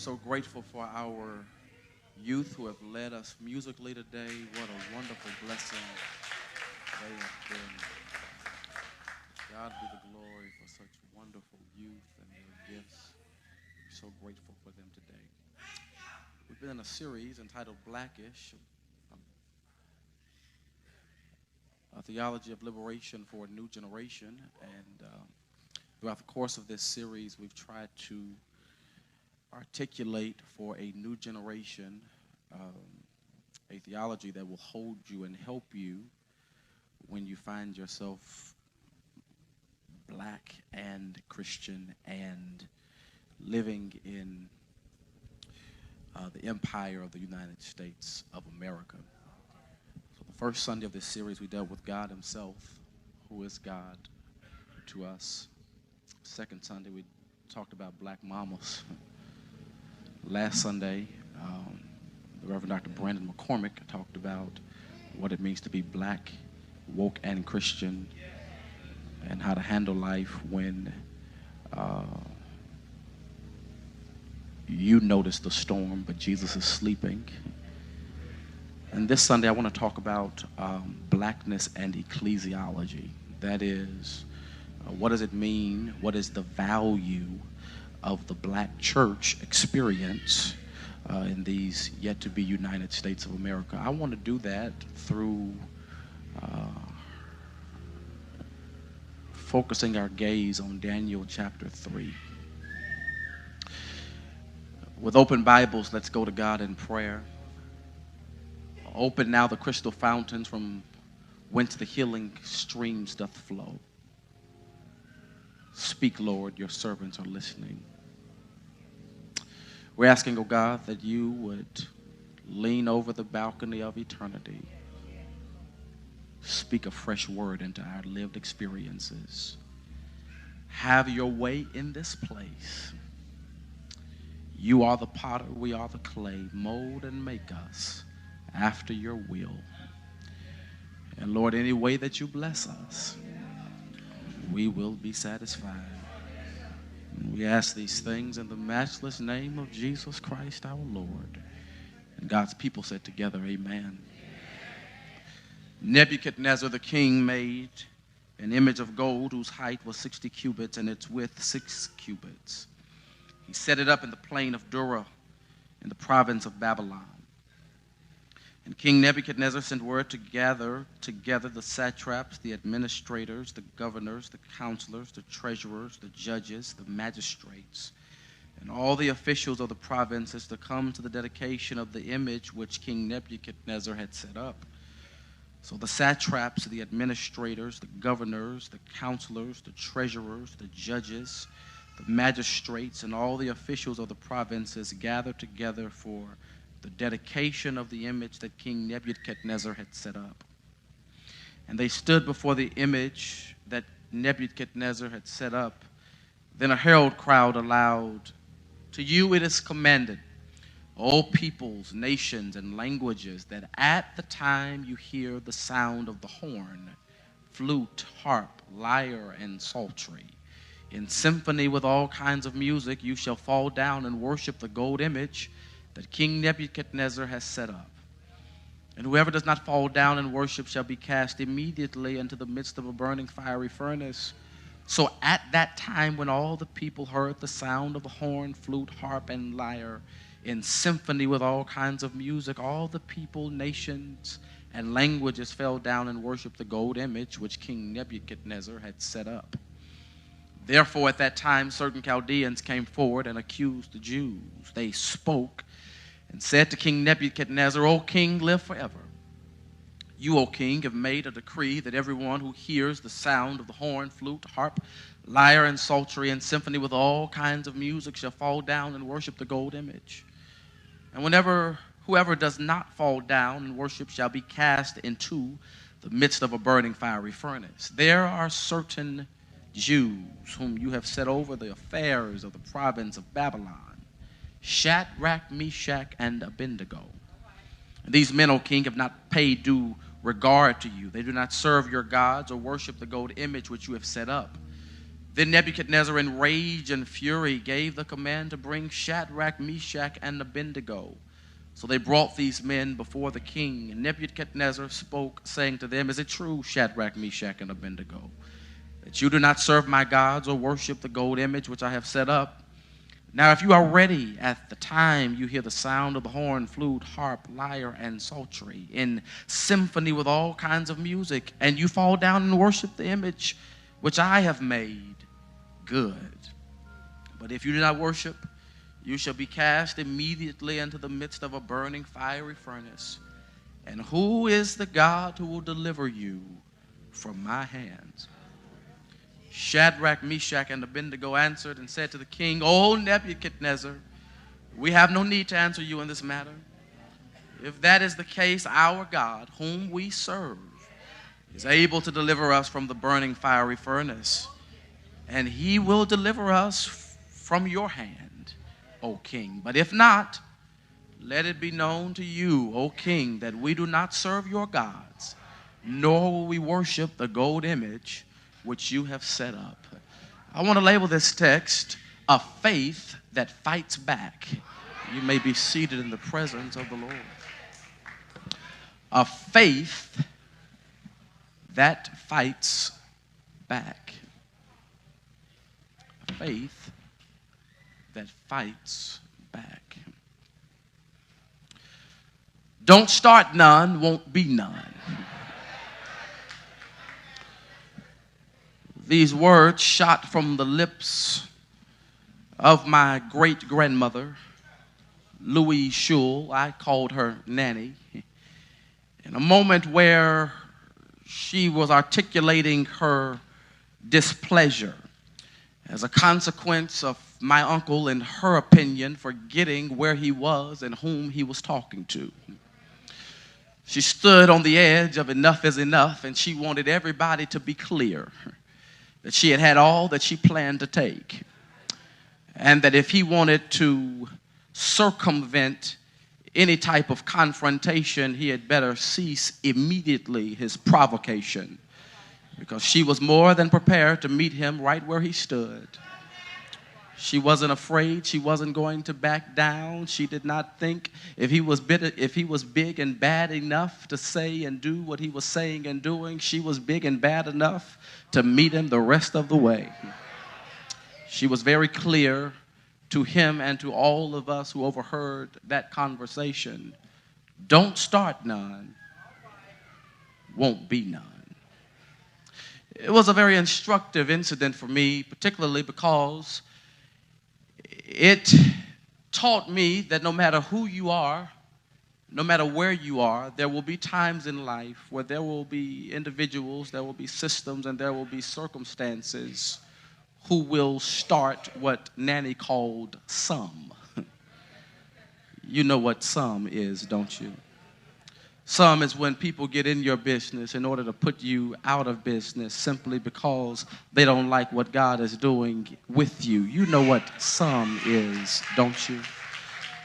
so grateful for our youth who have led us musically today. What a wonderful blessing they have been. God be the glory for such wonderful youth and their gifts. We're so grateful for them today. We've been in a series entitled Blackish, a theology of liberation for a new generation. And throughout the course of this series, we've tried to articulate for a new generation a theology that will hold you and help you when you find yourself black and Christian and living in the empire of the United States of America. So the first Sunday of this series, we dealt with God himself, who is God to us. Second Sunday, we talked about black mamas. Last Sunday, the Reverend Dr. Brandon McCormick talked about what it means to be black, woke, and Christian, and how to handle life when you notice the storm, but Jesus is sleeping. And this Sunday, I want to talk about blackness and ecclesiology. That is, what does it mean? What is the value of the black church experience in these yet-to-be United States of America? I want to do that through focusing our gaze on Daniel chapter 3. With open Bibles, let's go to God in prayer. Open now the crystal fountains from whence the healing streams doth flow. Speak, Lord, your servants are listening. We're asking, oh God, that you would lean over the balcony of eternity. Speak a fresh word into our lived experiences. Have your way in this place. You are the potter, we are the clay. Mold and make us after your will. And Lord, any way that you bless us, we will be satisfied. We ask these things in the matchless name of Jesus Christ our Lord. And God's people said together, amen. Nebuchadnezzar the king made an image of gold whose height was 60 cubits and its width 6 cubits. He set it up in the plain of Dura in the province of Babylon. And King Nebuchadnezzar sent word to gather together the satraps, the administrators, the governors, the counselors, the treasurers, the judges, the magistrates, and all the officials of the provinces to come to the dedication of the image which King Nebuchadnezzar had set up. So the satraps, the administrators, the governors, the counselors, the treasurers, the judges, the magistrates, and all the officials of the provinces gathered together for the dedication of the image that King Nebuchadnezzar had set up. And they stood before the image that Nebuchadnezzar had set up. Then a herald cried aloud, "To you it is commanded, O peoples, nations, and languages, that at the time you hear the sound of the horn, flute, harp, lyre, and psaltery, in symphony with all kinds of music, you shall fall down and worship the gold image that King Nebuchadnezzar has set up. And whoever does not fall down and worship shall be cast immediately into the midst of a burning fiery furnace." So at that time, when all the people heard the sound of the horn, flute, harp, and lyre, in symphony with all kinds of music, all the people, nations, and languages fell down and worshiped the gold image which King Nebuchadnezzar had set up. Therefore, at that time, certain Chaldeans came forward and accused the Jews. They spoke and said to King Nebuchadnezzar, "O king, live forever. You, O king, have made a decree that everyone who hears the sound of the horn, flute, harp, lyre, and psaltery, and symphony with all kinds of music shall fall down and worship the gold image. And whoever does not fall down and worship shall be cast into the midst of a burning fiery furnace. There are certain Jews whom you have set over the affairs of the province of Babylon, Shadrach, Meshach, and Abednego. And these men, O king, have not paid due regard to you. They do not serve your gods or worship the gold image which you have set up. Then Nebuchadnezzar, in rage and fury, gave the command to bring Shadrach, Meshach, and Abednego. So they brought these men before the king. And Nebuchadnezzar spoke, saying to them, "Is it true, Shadrach, Meshach, and Abednego, that you do not serve my gods or worship the gold image which I have set up? Now if you are ready at the time you hear the sound of the horn, flute, harp, lyre, and psaltery, in symphony with all kinds of music, and you fall down and worship the image which I have made, good. But if you do not worship, you shall be cast immediately into the midst of a burning fiery furnace. And who is the God who will deliver you from my hands?" Shadrach, Meshach, and Abednego answered and said to the king, "O Nebuchadnezzar, we have no need to answer you in this matter. If that is the case, our God, whom we serve, is able to deliver us from the burning fiery furnace, and he will deliver us from your hand, O king. But if not, let it be known to you, O king, that we do not serve your gods, nor will we worship the gold image which you have set up." I want to label this text, "A faith that fights back." You may be seated in the presence of the Lord. A faith that fights back. A faith that fights back. Don't start none, won't be none. These words shot from the lips of my great-grandmother, Louise Shull. I called her Nanny. In a moment where she was articulating her displeasure as a consequence of my uncle, in her opinion, forgetting where he was and whom he was talking to. She stood on the edge of enough is enough, and she wanted everybody to be clear that she had had all that she planned to take, and that if he wanted to circumvent any type of confrontation, he had better cease immediately his provocation, because she was more than prepared to meet him right where he stood. She wasn't afraid. She wasn't going to back down. She did not think if he was big and bad enough to say and do what he was saying and doing, she was big and bad enough to meet him the rest of the way. She was very clear to him and to all of us who overheard that conversation. Don't start none, won't be none. It was a very instructive incident for me, particularly because it taught me that no matter who you are, no matter where you are, there will be times in life where there will be individuals, there will be systems, and there will be circumstances who will start what Nanny called some. You know what some is, don't you? Some is when people get in your business in order to put you out of business simply because they don't like what God is doing with you. You know what some is, don't you?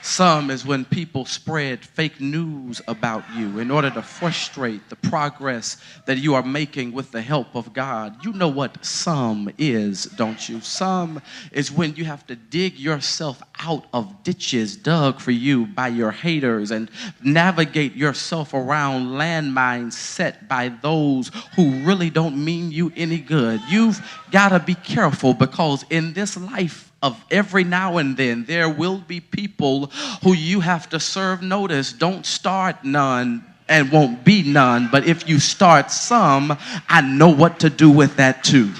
Some is when people spread fake news about you in order to frustrate the progress that you are making with the help of God. You know what some is, don't you? Some is when you have to dig yourself out of ditches dug for you by your haters and navigate yourself around landmines set by those who really don't mean you any good. You've got to be careful, because in this life of every now and then, there will be people who you have to serve notice. Don't start none and won't be none, but if you start some, I know what to do with that too.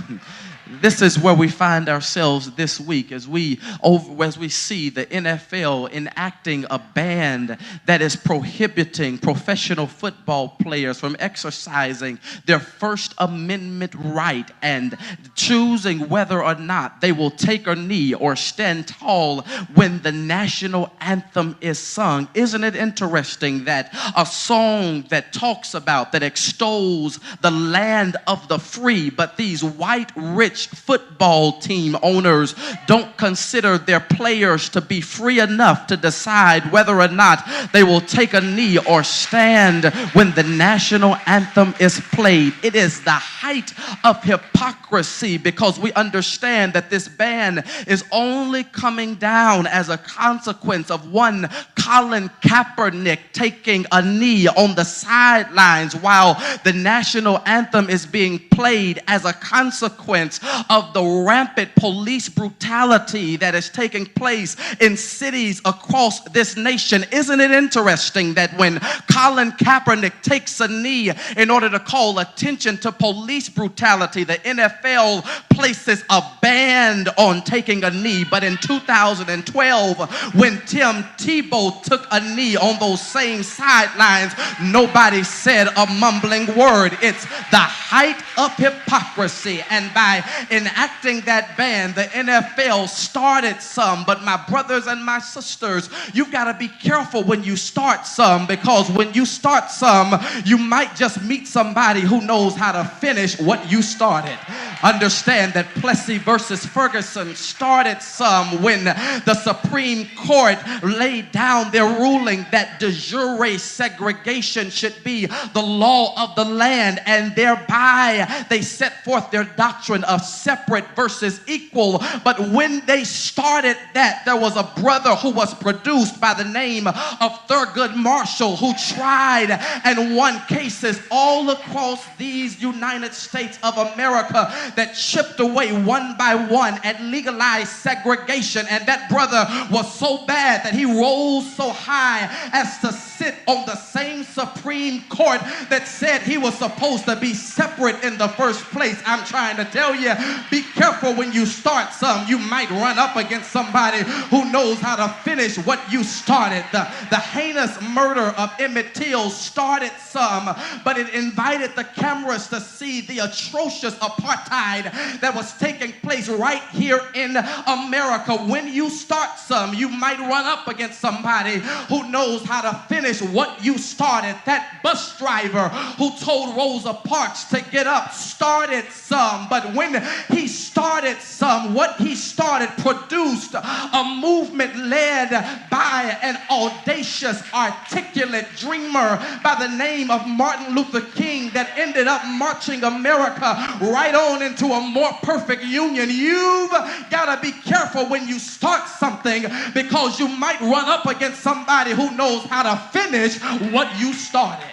This is where we find ourselves this week as we see the NFL enacting a ban that is prohibiting professional football players from exercising their First Amendment right and choosing whether or not they will take a knee or stand tall when the national anthem is sung. Isn't it interesting that a song that talks about, that extols the land of the free, but these white rich college football team owners don't consider their players to be free enough to decide whether or not they will take a knee or stand when the national anthem is played. It is the height of hypocrisy, because we understand that this ban is only coming down as a consequence of one Colin Kaepernick taking a knee on the sidelines while the national anthem is being played, as a consequence of the rampant police brutality that is taking place in cities across this nation. Isn't it interesting that when Colin Kaepernick takes a knee in order to call attention to police brutality, the NFL places a ban on taking a knee? But in 2012, when Tim Tebow took a knee on those same sidelines, nobody said a mumbling word. It's the height of hypocrisy. And by enacting that ban, the NFL started some. But my brothers and my sisters, you've got to be careful when you start some, because when you start some, you might just meet somebody who knows how to finish what you started. Understand that Plessy versus Ferguson started some when the Supreme Court laid down their ruling that de jure segregation should be the law of the land, and thereby they set forth their doctrine of separate versus equal. But when they started that, there was a brother who was produced by the name of Thurgood Marshall, who tried and won cases all across these United States of America that chipped away one by one at legalized segregation. And that brother was so bad that he rose so high as to sit on the same Supreme Court that said he was supposed to be separate in the first place. I'm trying to tell you, be careful when you start some. You might run up against somebody who knows how to finish what you started. The heinous murder of Emmett Till started some, but it invited the cameras to see the atrocious apartheid that was taking place right here in America. When you start some, you might run up against somebody who knows how to finish what you started. That bus driver who told Rosa Parks to get up started some, but when he started some, what he started produced a movement led by an audacious, articulate dreamer by the name of Martin Luther King that ended up marching America right on into a more perfect union. You've got to be careful when you start something, because you might run up against somebody who knows how to finish what you started.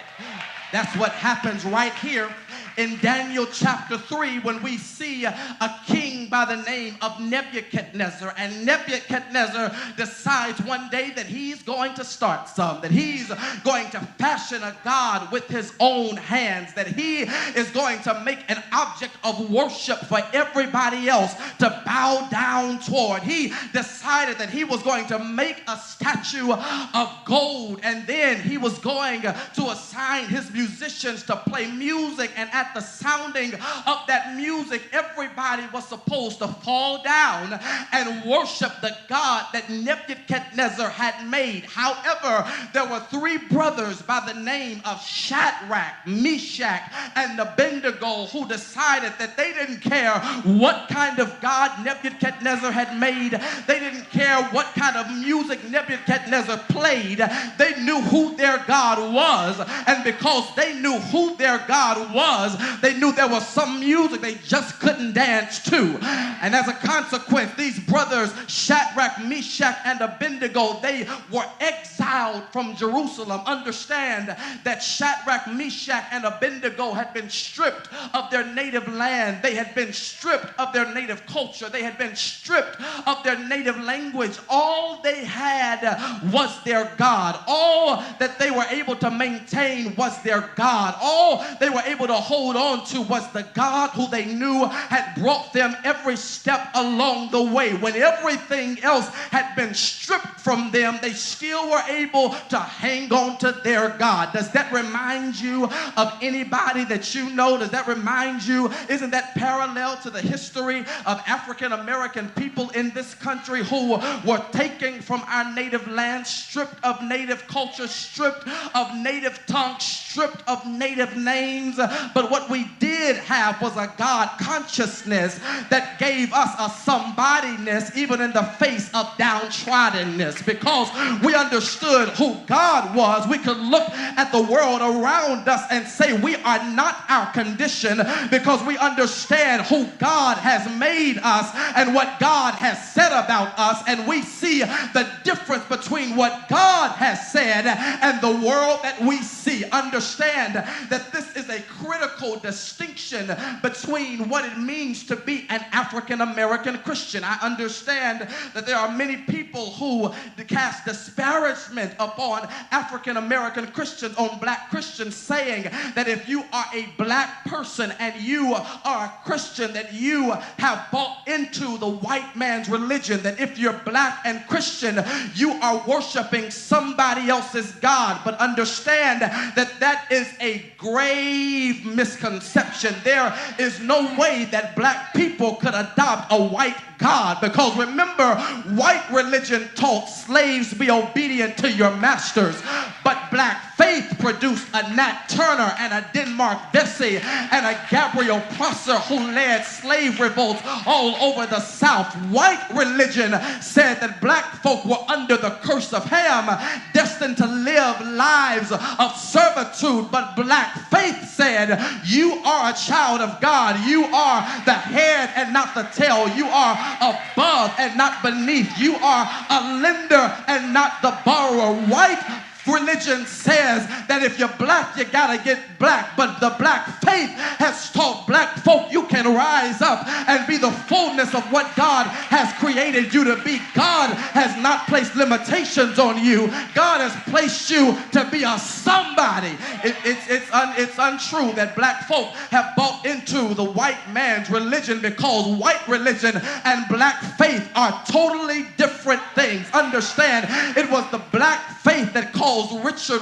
That's what happens right here in Daniel chapter 3, when we see a king by the name of Nebuchadnezzar. And Nebuchadnezzar decides one day that he's going to start some, that he's going to fashion a god with his own hands, that he is going to make an object of worship for everybody else to bow down toward. He decided that he was going to make a statue of gold, and then he was going to assign his musicians to play music, and at the sounding of that music, everybody was supposed to fall down and worship the God that Nebuchadnezzar had made. However, there were three brothers by the name of Shadrach, Meshach, and Abednego who decided that they didn't care what kind of God Nebuchadnezzar had made. They didn't care what kind of music Nebuchadnezzar played. They knew who their God was, and because they knew who their God was, they knew there was some music they just couldn't dance to. And as a consequence, these brothers, Shadrach, Meshach, and Abednego, they were exiled from Jerusalem. Understand that Shadrach, Meshach, and Abednego had been stripped of their native land. They had been stripped of their native culture. They had been stripped of their native language. All they had was their God. All that they were able to maintain was their God. All they were able to hold on to was the God who they knew had brought them every step along the way. When everything else had been stripped from them, they still were able to hang on to their God. Does that remind you of anybody that you know? Does that remind you? Isn't that parallel to the history of African American people in this country who were taken from our native land, stripped of native culture, stripped of native tongue, stripped of native names? But what we did have was a God consciousness that gave us a somebodyness even in the face of downtroddenness. Because we understood who God was, we could look at the world around us and say we are not our condition, because we understand who God has made us and what God has said about us, and we see the difference between what God has said and the world that we see. Understand that this is a critical distinction between what it means to be an African American Christian. I understand that there are many people who cast disparagement upon African American Christians, on black Christians, saying that if you are a black person and you are a Christian, that you have bought into the white man's religion, that if you're black and Christian, you are worshiping somebody else's God. But understand that that is a grave misconception. There is no way that black people could adopt a white God, because remember, white religion taught slaves be obedient to your masters, but black faith produced a Nat Turner and a Denmark Vesey and a Gabriel Prosser who led slave revolts all over the South. White religion said that black folk were under the curse of Ham, destined to live lives of servitude, but black faith said you are a child of God. You are the head and not the tail. You are above and not beneath. You are a lender and not the borrower. White religion says that if you're black, you gotta get black, but the black faith has taught black folk you can rise up and be the fullness of what God has created you to be. God has not placed limitations on you. God has placed you to be a somebody. It's untrue that black folk have bought into the white man's religion, because white religion and black faith are totally different things. Understand, it was the black faith that caused Richard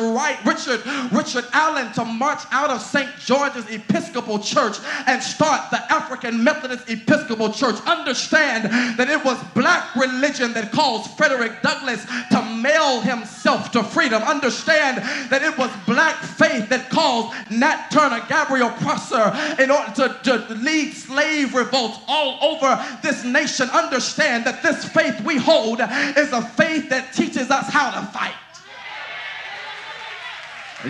Allen to march out of St. George's Episcopal Church and start the African Methodist Episcopal Church. Understand that it was black religion that caused Frederick Douglass to mail himself to freedom. Understand that it was black faith that caused Nat Turner, Gabriel Prosser, in order to lead slave revolts all over this nation. Understand that this faith we hold is a faith that teaches us how to fight.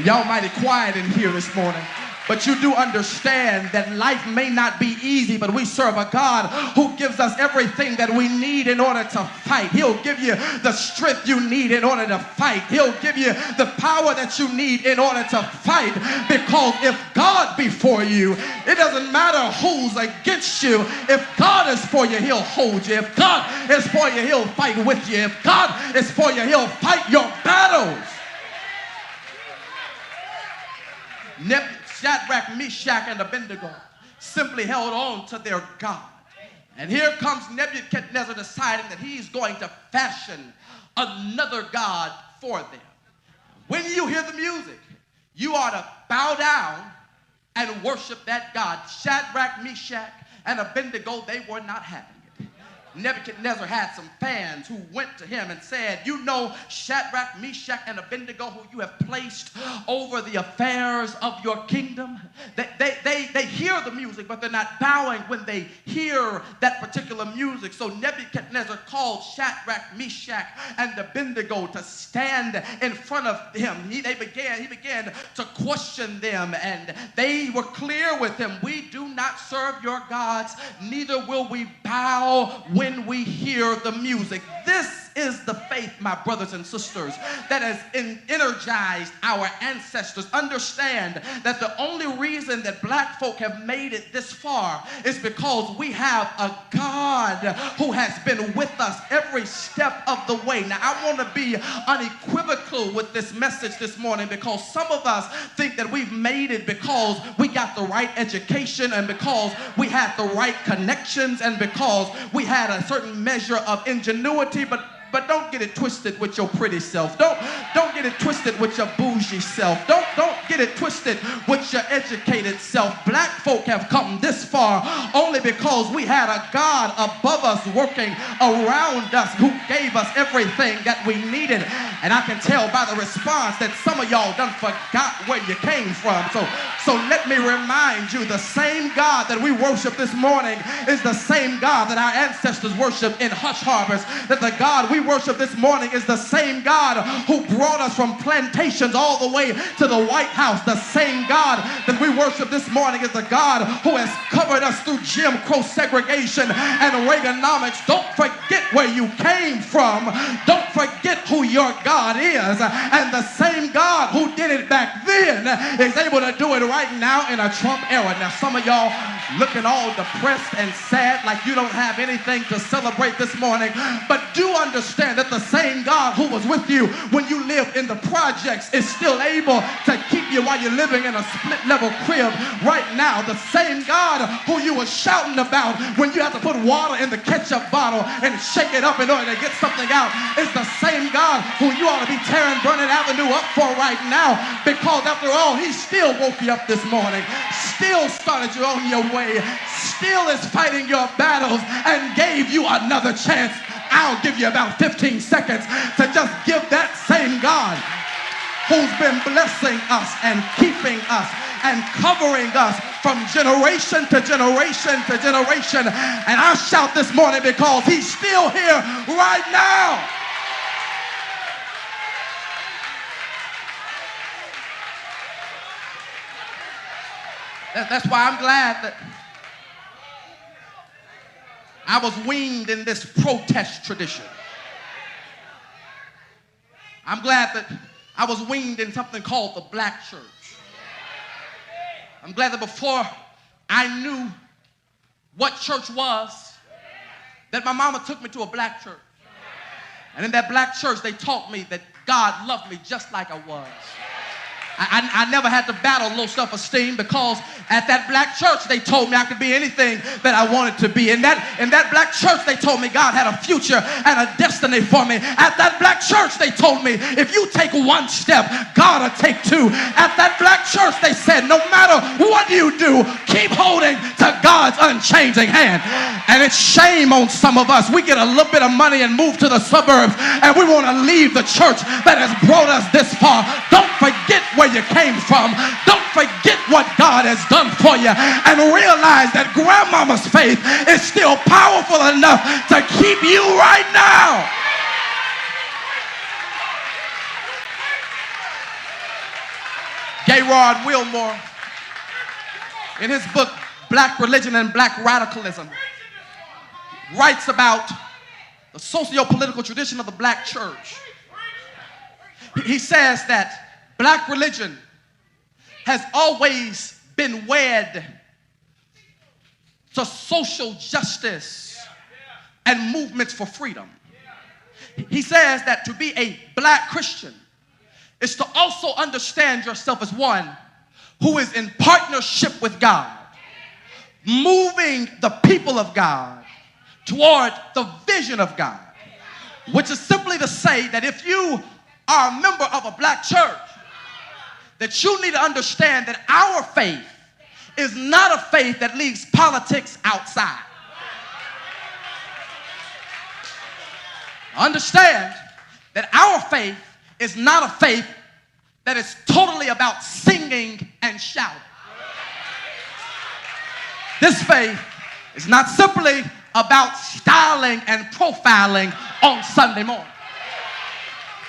Y'all mighty quiet in here this morning, but you do understand that life may not be easy, but we serve a God who gives us everything that we need in order to fight. He'll give you the strength you need in order to fight. He'll give you the power that you need in order to fight, because if God be for you, it doesn't matter who's against you. If God is for you, he'll hold you. If God is for you, he'll fight with you. If God is for you, he'll fight your battles. Shadrach, Meshach, and Abednego simply held on to their God. And here comes Nebuchadnezzar deciding that he's going to fashion another God for them. When you hear the music, you ought to bow down and worship that God. Shadrach, Meshach, and Abednego, they were not having it. Nebuchadnezzar had some fans who went to him and said, you know, Shadrach, Meshach, and Abednego, who you have placed over the affairs of your kingdom, they hear the music, but they're not bowing when they hear that particular music. So Nebuchadnezzar called Shadrach, Meshach, and Abednego to stand in front of him. He began to question them, and they were clear with him. We do not serve your gods, neither will we bow when we hear the music. This is the faith, my brothers and sisters, that has energized our ancestors. Understand that the only reason that black folk have made it this far is because we have a God who has been with us every step of the way. Now, I want to be unequivocal with this message this morning, because some of us think that we've made it because we got the right education, and because we had the right connections, and because we had a certain measure of ingenuity. But But don't get it twisted with your pretty self. Don't get it twisted with your bougie self. Don't get it twisted with your educated self. Black folk have come this far only because we had a God above us working around us who gave us everything that we needed. And I can tell by the response that some of y'all done forgot where you came from. So let me remind you, the same God that we worship this morning is the same God that our ancestors worshiped in hush harbors. That the God we worship this morning is the same God who brought us from plantations all the way to the White House. The same God that we worship this morning is the God who has covered us through Jim Crow segregation and Reaganomics. Don't forget where you came from. Don't forget who your God is. And the same God who did it back then is able to do it right now in a Trump era. Now some of y'all looking all depressed and sad like you don't have anything to celebrate this morning, but do understand that the same God who was with you when you lived in the projects is still able to keep you while you're living in a split level crib right now. The same God who you were shouting about when you had to put water in the ketchup bottle and shake it up in order to get something out is the same God who you ought to be tearing Vernon Avenue up for right now, because after all, he still woke you up this morning, still started you on your way, still is fighting your battles and gave you another chance. I'll give you about 15 seconds to just give that same God who's been blessing us and keeping us and covering us from generation to generation to generation. And I shout this morning because he's still here right now. That's why I'm glad that I was weaned in this protest tradition. I'm glad that I was weaned in something called the black church. I'm glad that before I knew what church was, that my mama took me to a black church. And in that black church, they taught me that God loved me just like I was. I never had to battle low self-esteem, because at that black church they told me I could be anything that I wanted to be. In that black church they told me God had a future and a destiny for me. At that black church they told me if you take one step, God will take two. At that black church they said no matter what you do, keep holding to God's unchanging hand. And it's shame on some of us. We get a little bit of money and move to the suburbs and we want to leave the church that has brought us this far. Don't forget where you came from. Don't forget what God has done for you, and realize that grandmama's faith is still powerful enough to keep you right now. Gayrard Wilmore, in his book Black Religion and Black Radicalism, writes about the socio-political tradition of the black church. He says that black religion has always been wed to social justice and movements for freedom. He says that to be a black Christian is to also understand yourself as one who is in partnership with God, moving the people of God toward the vision of God, which is simply to say that if you are a member of a black church, that you need to understand that our faith is not a faith that leaves politics outside. Understand that our faith is not a faith that is totally about singing and shouting. This faith is not simply about styling and profiling on Sunday morning.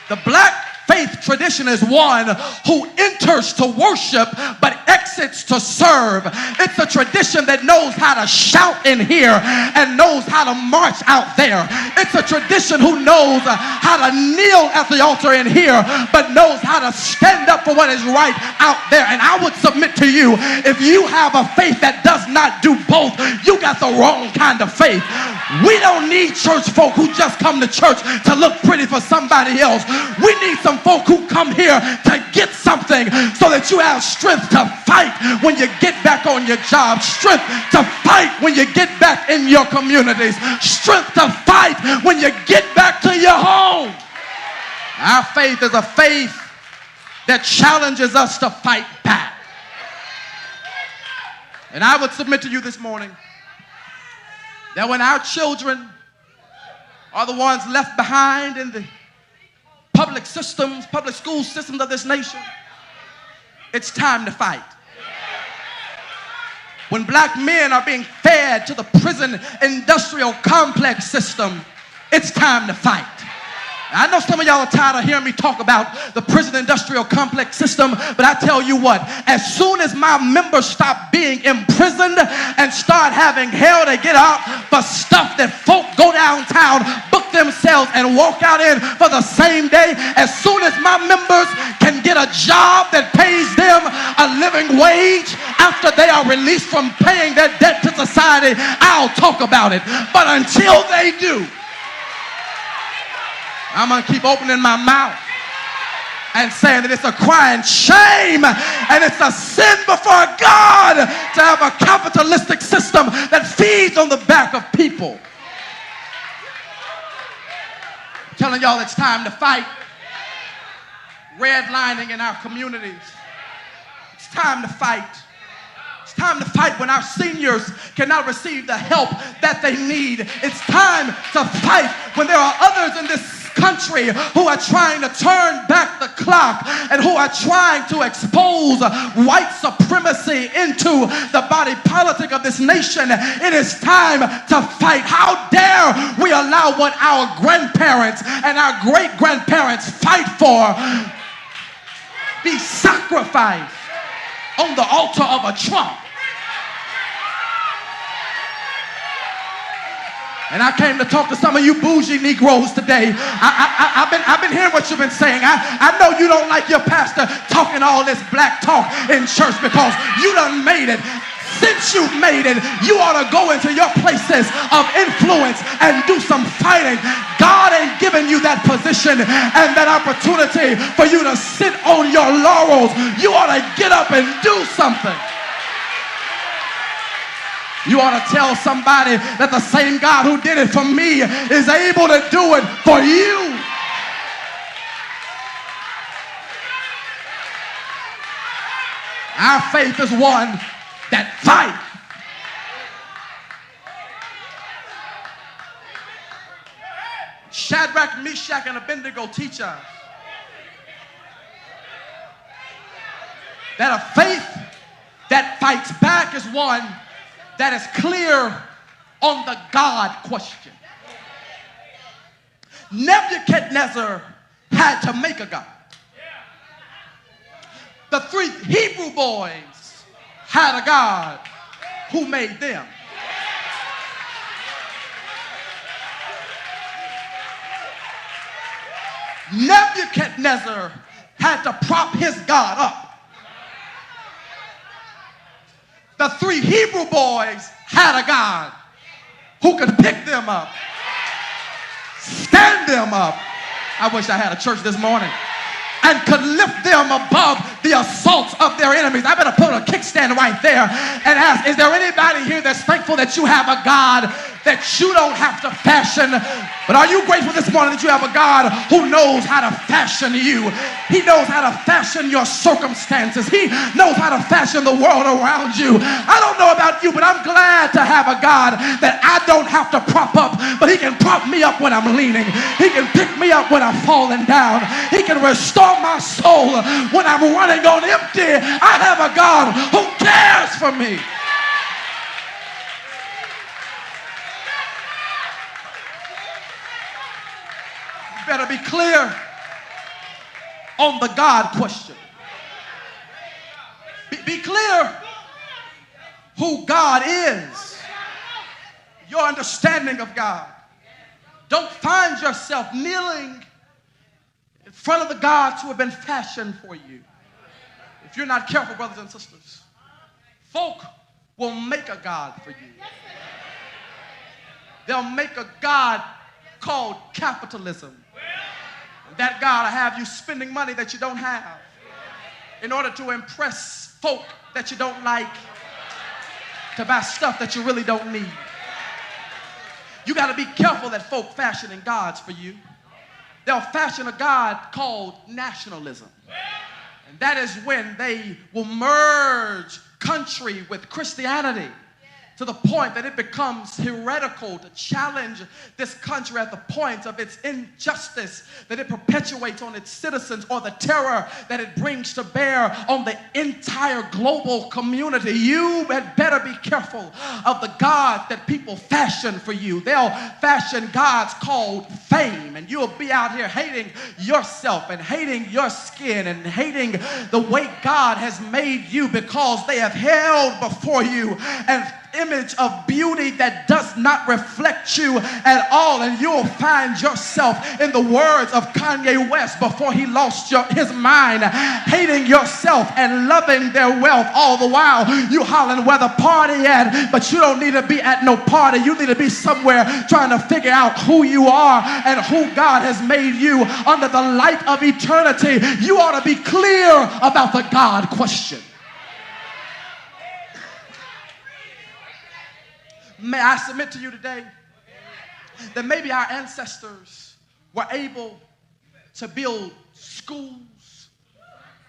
The black faith tradition is one who enters to worship but exits to serve. It's a tradition that knows how to shout in here and knows how to march out there. It's a tradition who knows how to kneel at the altar in here but knows how to stand up for what is right out there. And I would submit to you, if you have a faith that does not do both, you got the wrong kind of faith. We don't need church folk who just come to church to look pretty for somebody else. We need some folk who come here to get something so that you have strength to fight fight when you get back on your job. Strength to fight when you get back in your communities. Strength to fight when you get back to your home. Our faith is a faith that challenges us to fight back. And I would submit to you this morning that when our children are the ones left behind in the public systems, public school systems of this nation, it's time to fight. When black men are being fed to the prison industrial complex system, it's time to fight. I know some of y'all are tired of hearing me talk about the prison industrial complex system, but I tell you what, as soon as my members stop being imprisoned and start having hell to get out for stuff that folk go downtown, book themselves and walk out in for the same day, as soon as my members can get a job that pays them a living wage after they are released from paying their debt to society, I'll talk about it. But until they do, I'm going to keep opening my mouth and saying that it's a crying shame and it's a sin before God to have a capitalistic system that feeds on the back of people. I'm telling y'all it's time to fight. Redlining in our communities. It's time to fight. It's time to fight when our seniors cannot receive the help that they need. It's time to fight when there are others in this country who are trying to turn back the clock and who are trying to expose white supremacy into the body politic of this nation. It is time to fight. How dare we allow what our grandparents and our great-grandparents fight for be sacrificed on the altar of a Trump? And I came to talk to some of you bougie Negroes today. I've been hearing what you've been saying. I know you don't like your pastor talking all this black talk in church because you done made it. Since you've made it, you ought to go into your places of influence and do some fighting. God ain't given you that position and that opportunity for you to sit on your laurels. You ought to get up and do something. You ought to tell somebody that the same God who did it for me is able to do it for you. Our faith is one that fights. Shadrach, Meshach, and Abednego teach us that a faith that fights back is one that is clear on the God question. Nebuchadnezzar had to make a God. The 3 Hebrew boys had a God who made them. Nebuchadnezzar had to prop his God up. The 3 Hebrew boys had a God who could pick them up, stand them up. I wish I had a church this morning. And could lift them above the assaults of their enemies. I better put a kickstand right there and ask, is there anybody here that's thankful that you have a God that you don't have to fashion? But are you grateful this morning that you have a God who knows how to fashion you? He knows how to fashion your circumstances. He knows how to fashion the world around you. I don't know about you, but I'm glad to have a God that I don't have to prop up, but he can prop me up when I'm leaning. He can pick me up when I'm falling down. He can restore my soul when I'm running on empty. I have a God who cares for me. You better be clear on the God question. Be clear who God is. Your understanding of God. Don't find yourself kneeling in front of the gods who have been fashioned for you. If you're not careful, brothers and sisters, folk will make a God for you. They'll make a God called capitalism. That God will have you spending money that you don't have. in order to impress folk that you don't like, to buy stuff that you really don't need. You got to be careful that folk fashioning gods for you. They'll fashion a god called nationalism. And that is when they will merge country with Christianity to the point that it becomes heretical to challenge this country at the point of its injustice that it perpetuates on its citizens, or the terror that it brings to bear on the entire global community. You had better be careful of the gods that people fashion for you. They'll fashion gods called fame, and you'll be out here hating yourself and hating your skin and hating the way God has made you, because they have held before you an image of beauty that does not reflect you at all. And you'll find yourself, in the words of Kanye West before he lost his mind, hating yourself and loving their wealth, all the while you hollering where the party at. But you don't need to be at no party. You need to be somewhere trying to figure out who you are and who God has made you under the light of eternity. You ought to be clear about the God question. May I submit to you today that maybe our ancestors were able to build schools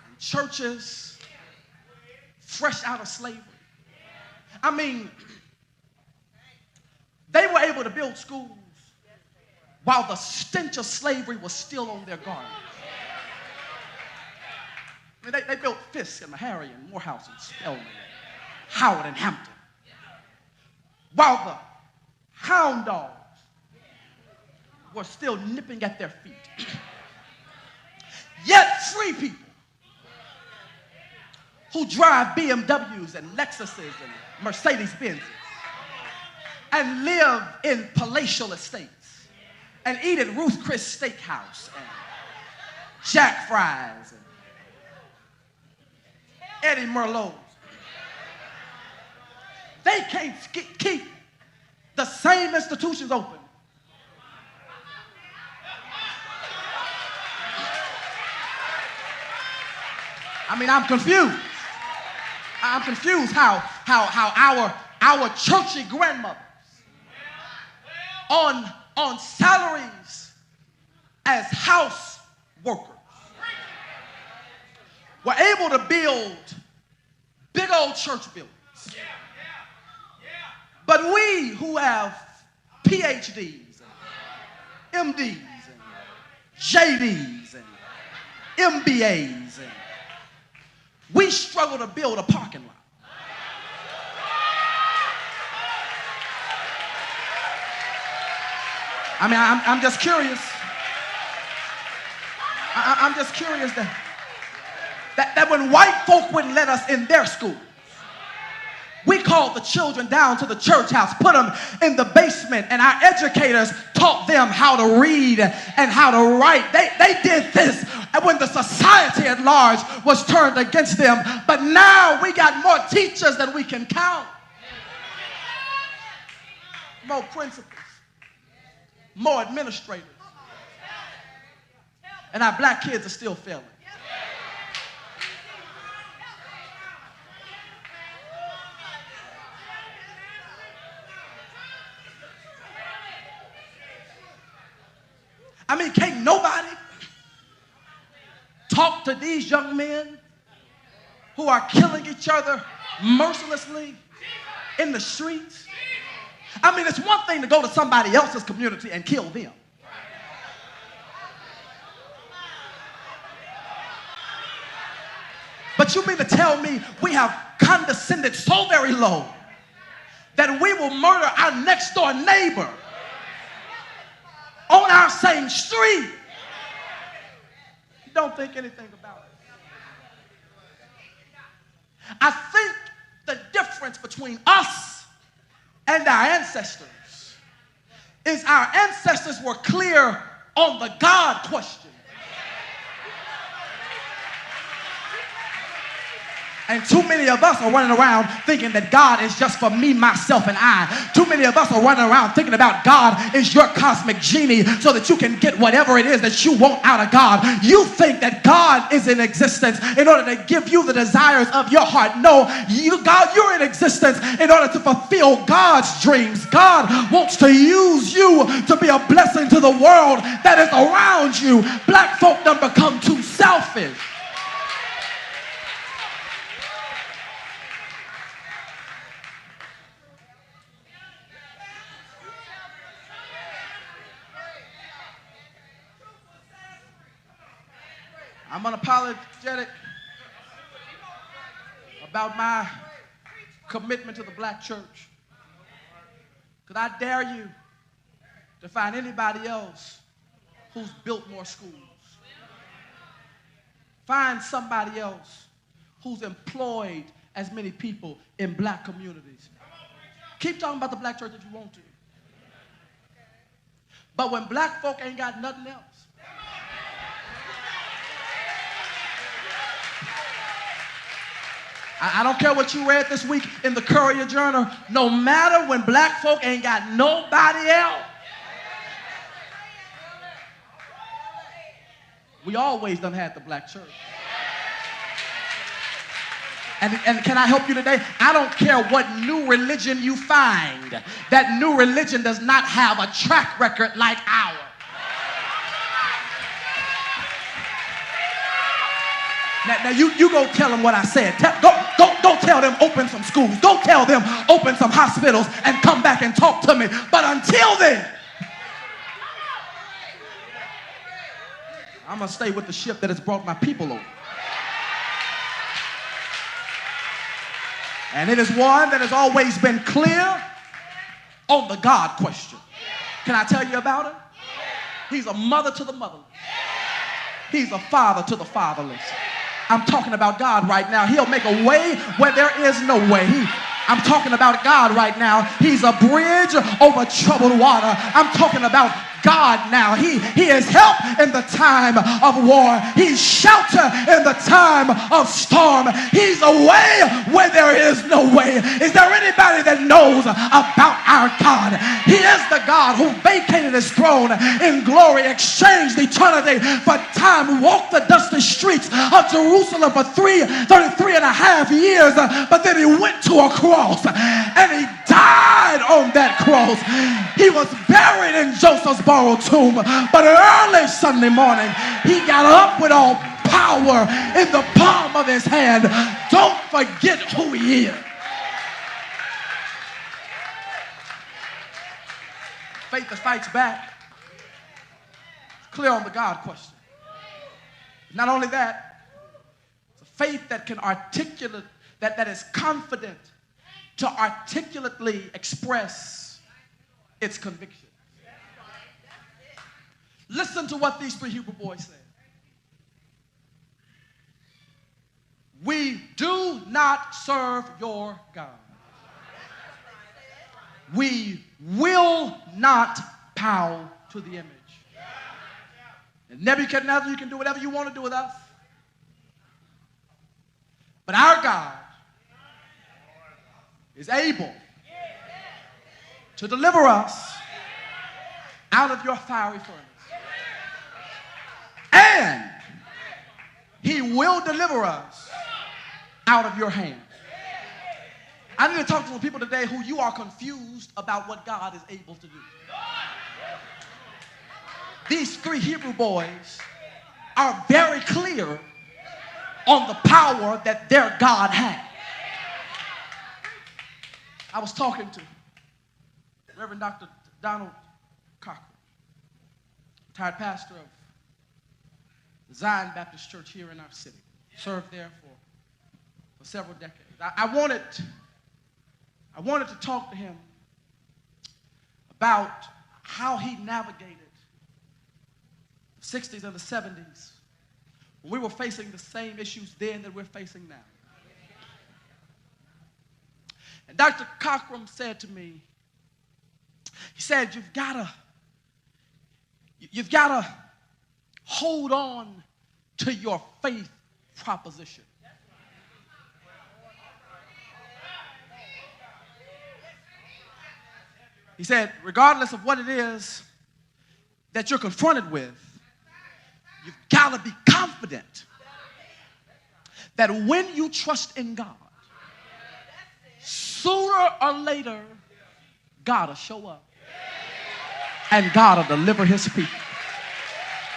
and churches fresh out of slavery. I mean, they were able to build schools while the stench of slavery was still on their garments. I mean, they built Fisk and Meharry and Morehouse and Spelman, Howard and Hampton, while the hound dogs were still nipping at their feet. Yet free people who drive BMWs and Lexuses and Mercedes-Benzes and live in palatial estates and eat at Ruth Chris Steakhouse and Jack Fry's and Eddie Merlot's. They can't keep the same institutions open. I mean, I'm confused. I'm confused how our churchy grandmothers on salaries as house workers were able to build big old church buildings. But we who have PhDs and MDs and JDs and MBAs, and we struggle to build a parking lot. I mean, I'm just curious. I'm just curious that when white folk wouldn't let us in their school, we called the children down to the church house, put them in the basement, and our educators taught them how to read and how to write. They did this when the society at large was turned against them. But now we got more teachers than we can count. More principals, more administrators. And our black kids are still failing. I mean, can't nobody talk to these young men who are killing each other mercilessly in the streets? I mean, it's one thing to go to somebody else's community and kill them. But you mean to tell me we have condescended so very low that we will murder our next door neighbor on our same street? Don't think anything about it. I think the difference between us and our ancestors is our ancestors were clear on the God question. And too many of us are running around thinking that God is just for me, myself, and I. Too many of us are running around thinking about God is your cosmic genie so that you can get whatever it is that you want out of God. You think that God is in existence in order to give you the desires of your heart. No, God, you're in existence in order to fulfill God's dreams. God wants to use you to be a blessing to the world that is around you. Black folk done become too selfish. I'm unapologetic about my commitment to the black church. Because I dare you to find anybody else who's built more schools. Find somebody else who's employed as many people in black communities. Keep talking about the black church if you want to. But when black folk ain't got nothing else, I don't care what you read this week in the Courier Journal. No matter when black folk ain't got nobody else, we always done had the black church. And can I help you today? I don't care what new religion you find. That new religion does not have a track record like ours. Now you go tell them what I said. Go tell them open some schools. Go tell them open some hospitals and come back and talk to me. But until then, I'm going to stay with the ship that has brought my people over. And it is one that has always been clear on the God question. Can I tell you about it? He's a mother to the motherless. He's a father to the fatherless. I'm talking about God right now. He'll make a way where there is no way. I'm talking about God right now. He's a bridge over troubled water. I'm talking about God now. He is help in the time of war. He's shelter in the time of storm. He's a way where there is no way. Is there anybody that knows about our God? He is the God who vacated his throne in glory, exchanged eternity for time, walked the dusty streets of Jerusalem for 33 and a half years, but then he went to a cross and he died on that cross. He was buried in Joseph's borrowed tomb, but early Sunday morning he got up with all power in the palm of his hand. Don't forget who he is. Faith that fights back. It's clear on the God question. Not only that, it's a faith that can articulate, that is confident to articulately express its conviction. Listen to what these three Hebrew boys said. We do not serve your God. We will not bow to the image. And Nebuchadnezzar, you can do whatever you want to do with us. But our God is able to deliver us out of your fiery furnace. And he will deliver us out of your hand. I need to talk to some people today who you are confused about what God is able to do. These three Hebrew boys are very clear on the power that their God had. I was talking to Reverend Dr. Donald Corrie, retired pastor of the Zion Baptist Church here in our city. Served there for several decades. I wanted to talk to him about how he navigated the 60s and the 70s when we were facing the same issues then that we're facing now. And Dr. Cochran said to me, he said, you've got to hold on to your faith proposition. He said, regardless of what it is that you're confronted with, you've got to be confident that when you trust in God, sooner or later, God will show up and God will deliver his people.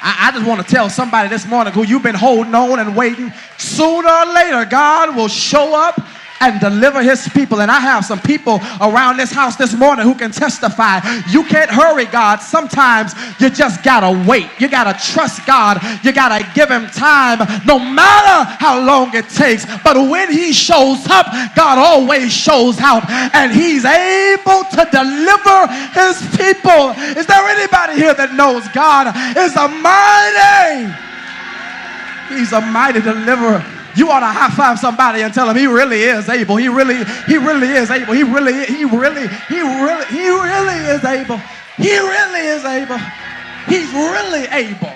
I just want to tell somebody this morning who you've been holding on and waiting, sooner or later, God will show up and deliver his people. And I have some people around this house this morning who can testify. You can't hurry God. Sometimes you just gotta wait. You gotta trust God. You gotta give him time, no matter how long it takes. But when he shows up, God always shows out, and he's able to deliver his people. Is there anybody here that knows God is a mighty? He's a mighty deliverer. You ought to high five somebody and tell him he really is able. He really is able. He really is able. He really is able. He's really able.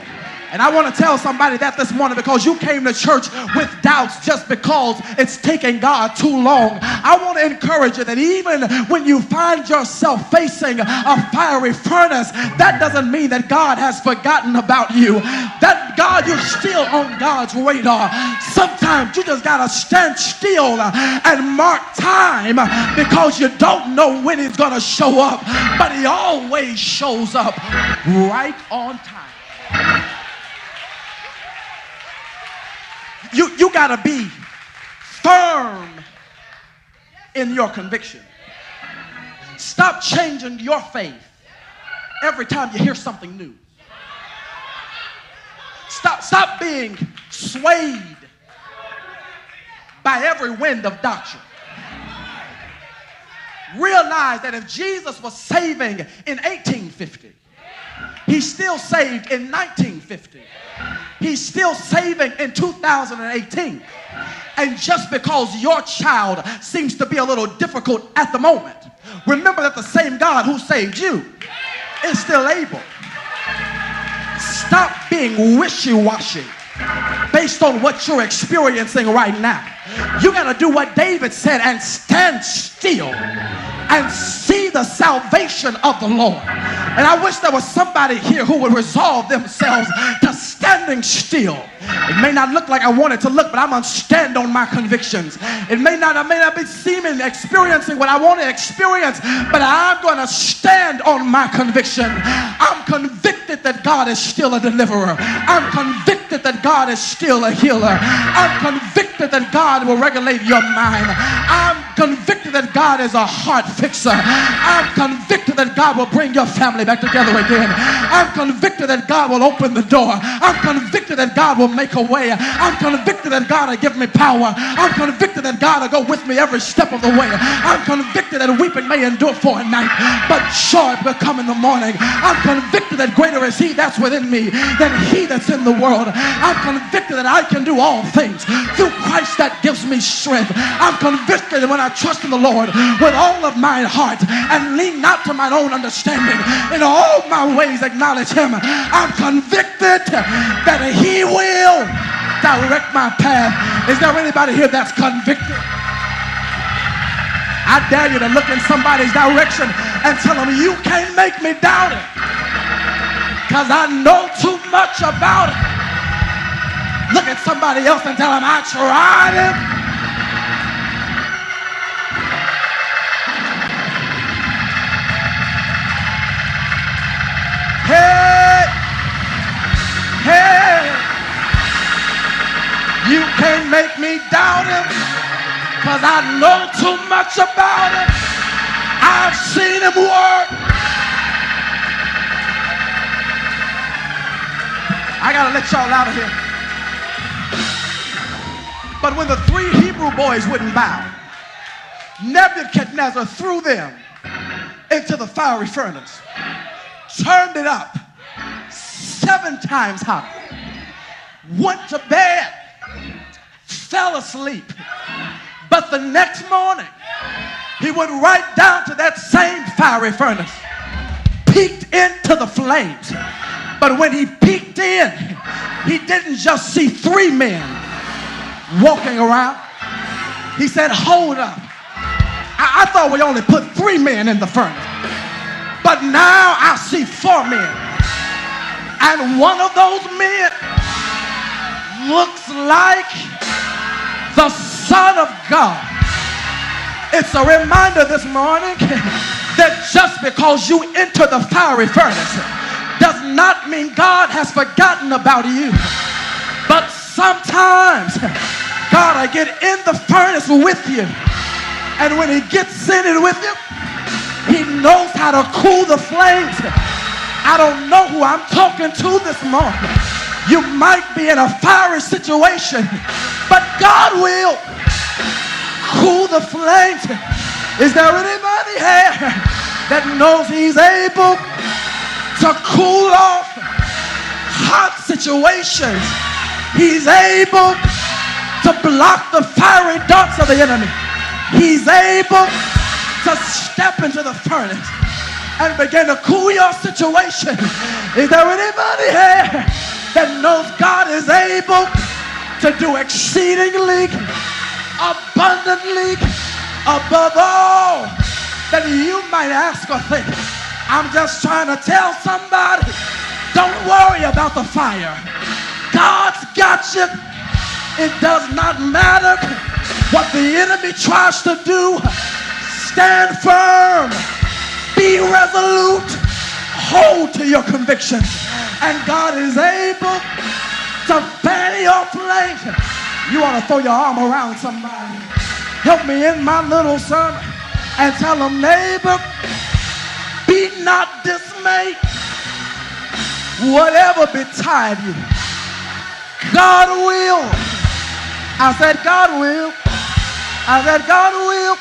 And I want to tell somebody that this morning, because you came to church with doubts just because it's taking God too long. I want to encourage you that even when you find yourself facing a fiery furnace, that doesn't mean that God has forgotten about you. That God, you're still on God's radar. Sometimes you just got to stand still and mark time, because you don't know when he's going to show up. But he always shows up right on time. You got to be firm in your conviction. Stop changing your faith every time you hear something new. Stop being swayed by every wind of doctrine. Realize that if Jesus was saving in 1850, he's still saved in 1950. He's still saving in 2018. And just because your child seems to be a little difficult at the moment, remember that the same God who saved you is still able. Stop being wishy-washy based on what you're experiencing right now. You got to do what David said and stand still and see the salvation of the Lord. And I wish there was somebody here who would resolve themselves to standing still. It may not look like I want it to look, but I'm going to stand on my convictions. I may not be experiencing what I want to experience, but I'm going to stand on my conviction. I'm convicted that God is still a deliverer. I'm convicted that God is still a healer. I'm convicted that God will regulate your mind. I'm convicted that God is a heart fixer. I'm convicted that God will bring your family back together again. I'm convicted that God will open the door. I'm convicted that God will make a way. I'm convicted that God will give me power. I'm convicted that God will go with me every step of the way. I'm convicted that weeping may endure for a night, but joy will come in the morning. I'm convicted that greater is he that's within me than he that's in the world. I'm convicted that I can do all things through Christ that gives me strength. I'm convicted that when I trust in the Lord with all of my heart and lean not to my own understanding, in all my ways acknowledge him, I'm convicted that he will direct my path. Is there anybody here that's convicted? I dare you to look in somebody's direction and tell them, you can't make me doubt it, because I know too much about it. Look at somebody else and tell them, I tried it. Hey, hey, you can't make me doubt it, because I know too much about it. I've seen him work. I gotta let y'all out of here. But when the three Hebrew boys wouldn't bow, Nebuchadnezzar threw them into the fiery furnace, turned it up 7 times hotter, went to bed, fell asleep. But the next morning, he went right down to that same fiery furnace, peeked into the flames. But when he peeked in, he didn't just see 3 men walking around. He said, hold up. I thought we only put 3 men in the furnace. But now I see 4 men. And one of those men looks like the Son of God. It's a reminder this morning that just because you enter the fiery furnace does not mean God has forgotten about you. But sometimes God will get in the furnace with you. And when he gets in it with you, he knows how to cool the flames. I don't know who I'm talking to this morning. You might be in a fiery situation, but God will cool the flames. Is there anybody here that knows he's able to cool off hot situations? He's able to block the fiery darts of the enemy. He's able to step into the furnace and begin to cool your situation. Is there anybody here that knows God is able to do exceedingly, abundantly, above all that you might ask or think? I'm just trying to tell somebody, don't worry about the fire. God's got you. It does not matter what the enemy tries to do. Stand firm. Be resolute. Hold to your convictions. And God is able to fan your flames. You ought to throw your arm around somebody. Help me in my little sermon and tell them, neighbor, be not dismayed. Whatever betide you, God will. I said God will. I said God will.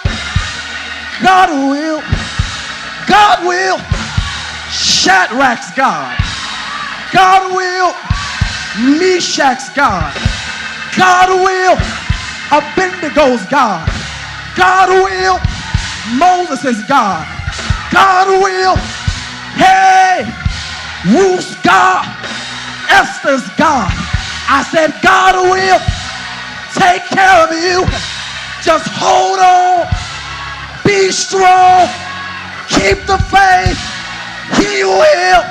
God will. God will. Shadrach's God. God will. Meshach's God. God will. Abednego's God. God will. Moses' God. God will. Hey, Ruth's God. Esther's God. I said God will take care of you. Just hold on. Be strong. Keep the faith. He will.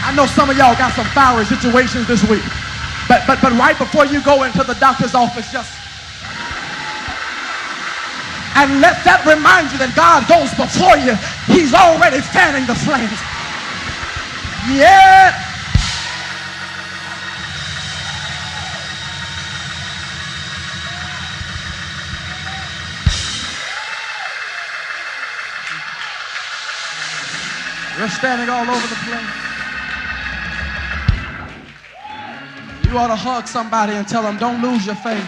I know some of y'all got some fiery situations this week. But right before you go into the doctor's office, just and let that remind you that God goes before you. He's already fanning the flames. Yeah. You're standing all over the place. You ought to hug somebody and tell them, don't lose your faith.